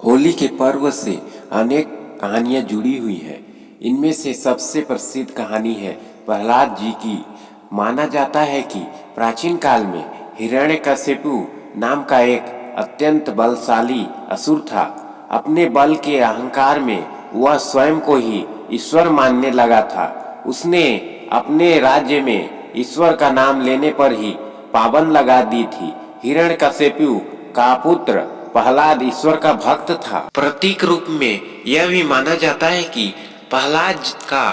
होली के पर्व से अनेक कहानियां जुड़ी हुई हैं। इनमें से सबसे प्रसिद्ध कहानी है प्रहलाद जी की। माना जाता है कि प्राचीन काल में हिरण्यकशिपु नाम का एक अत्यंत बलशाली असुर था। अपने बल के अहंकार में वह स्वयं को ही ईश्वर मानने लगा था। उसने अपने राज्य में ईश्वर का नाम लेने पर ही पाबंद लगा दी थी। हिरण्यकशिपु का पुत्र प्रहलाद ईश्वर का भक्त था। प्रतीक रूप में यह भी माना जाता है कि प्रहलाद का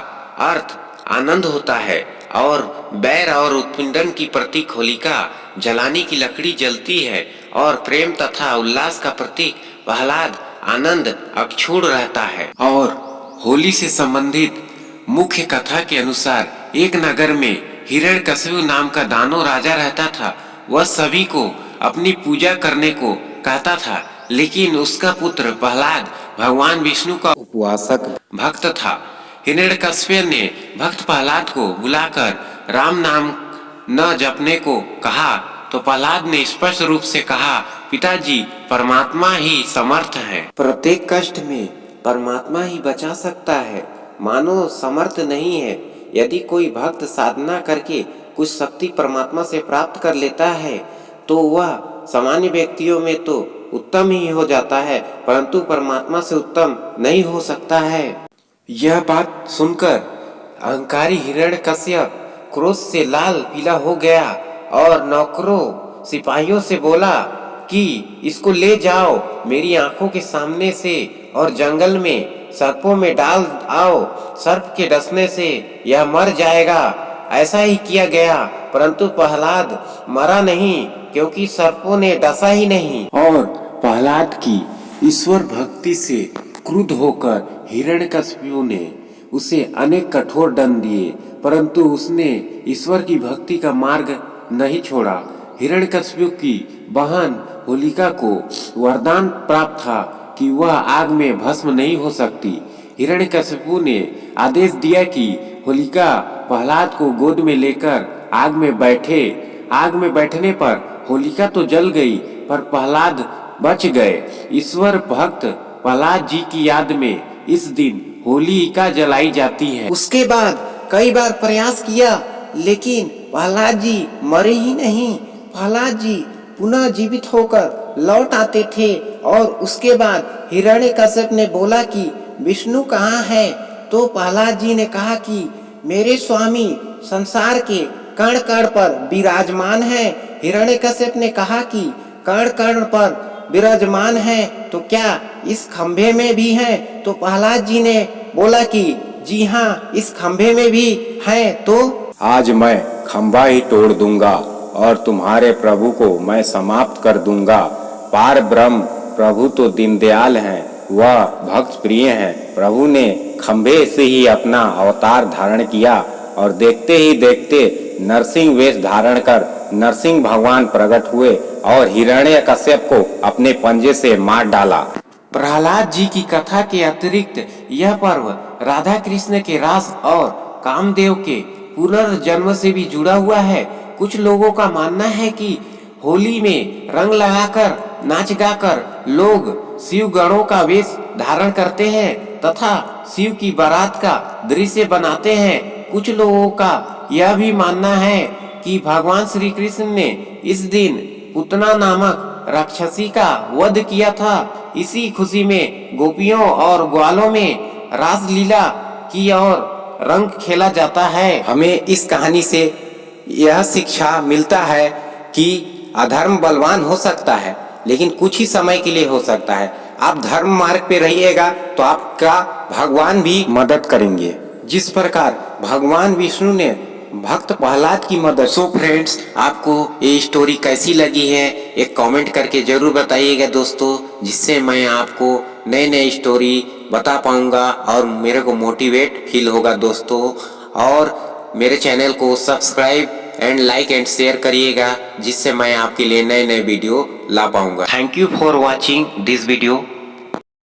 अर्थ आनंद होता है और बैर और उत्पीड़न की प्रतीक होलिका जलाने की लकड़ी जलती है और प्रेम तथा उल्लास का प्रतीक प्रहलाद आनंद अक्षुण्ण रहता है। और होली से संबंधित मुख्य कथा के अनुसार एक नगर में हिरण्यकशिपु नाम का दानव राजा रहता था। वह सभी को अपनी पूजा करने को कहता था, लेकिन उसका पुत्र प्रहलाद भगवान विष्णु का उपासक भक्त था। हिरण्यकशिपु ने भक्त प्रहलाद को बुलाकर राम नाम न जपने को कहा तो प्रहलाद ने स्पष्ट रूप से कहा, पिताजी, परमात्मा ही समर्थ है। प्रत्येक कष्ट में परमात्मा ही बचा सकता है, मानो समर्थ नहीं है। यदि कोई भक्त साधना करके कुछ शक्ति परमात्मा से प्राप्त कर लेता है तो वह सामान्य व्यक्तियों में तो उत्तम ही हो जाता है, परंतु परमात्मा से उत्तम नहीं हो सकता है। यह बात सुनकर अहंकारी हिरण्यकशिपु क्रोध से लाल पीला हो गया और नौकरों सिपाहियों से बोला कि इसको ले जाओ मेरी आंखों के सामने से और जंगल में सर्पों में डाल आओ। सर्प के डसने से यह मर जाएगा। ऐसा ही किया गया, परंतु प्रहलाद मरा नहीं क्योंकि सर्पों ने डसा ही नहीं। और प्रहलाद की ईश्वर भक्ति से क्रुद्ध होकर हिरण्यकशिपु ने उसे अनेक कठोर दंड दिए, परंतु उसने ईश्वर की भक्ति का मार्ग नहीं छोड़ा। हिरण्यकशिपु की बहन होलिका को वरदान प्राप्त था कि वह आग में भस्म नहीं हो सकती। हिरण्यकशिपु ने आदेश दिया कि होलिका प्रहलाद को गोद में लेकर आग में बैठे। आग में बैठने पर होलिका तो जल गई, पर प्रहलाद बच गए। ईश्वर भक्त प्रहलाद जी की याद में इस दिन होलिका जलाई जाती है। उसके बाद कई बार प्रयास किया, लेकिन प्रहलाद जी मरे ही नहीं। प्रहलाद जी पुनः जीवित होकर लौट आते थे और उसके बाद हिरण्यकशिपु ने बोला कि विष्णु कहाँ है? तो प्रहलाद जी ने कहा कि मेरे स्वामी संसार के कण कण पर विराजमान है। हिरण्यकशिपु ने कहा कि कण कण पर विराजमान है तो क्या इस खंभे में भी है? तो प्रहलाद जी ने बोला कि जी हाँ, इस खंभे में भी है। तो आज मैं खंभा ही तोड़ दूंगा और तुम्हारे प्रभु को मैं समाप्त कर दूंगा। पार ब्रह्म प्रभु तो दीनदयाल हैं, वह भक्त प्रिय हैं। प्रभु ने खंभे से ही अपना अवतार धारण किया और देखते ही देखते नरसिंह वेश धारण कर नरसिंह भगवान प्रकट हुए और हिरण्यकशिपु को अपने पंजे से मार डाला। प्रहलाद जी की कथा के अतिरिक्त यह पर्व राधा कृष्ण के रास और कामदेव के पुनर्जन्म से भी जुड़ा हुआ है। कुछ लोगों का मानना है कि होली में रंग लगाकर नाच गाकर लोग शिव गणों का वेश धारण करते हैं तथा शिव की बारात का दृश्य बनाते हैं। कुछ लोगों का यह भी मानना है कि भगवान श्री कृष्ण ने इस दिन पूतना नामक राक्षसी का वध किया था। इसी खुशी में गोपियों और ग्वालों में रास लीला की और रंग खेला जाता है। हमें इस कहानी से यह शिक्षा मिलता है कि अधर्म बलवान हो सकता है, लेकिन कुछ ही समय के लिए हो सकता है। आप धर्म मार्ग पे रहिएगा तो आपका भगवान भी मदद करेंगे, जिस प्रकार भगवान विष्णु ने भक्त प्रहलाद की मदद। सो फ्रेंड्स, आपको ये स्टोरी कैसी लगी है एक कमेंट करके जरूर बताइएगा दोस्तों, जिससे मैं आपको नए नए स्टोरी बता पाऊंगा और मेरे को मोटिवेट फील होगा दोस्तों। और मेरे चैनल को subscribe and like and share करिएगा, जिससे मैं आपके लिए नए नए वीडियो ला पाऊंगा। Thank you for watching this video.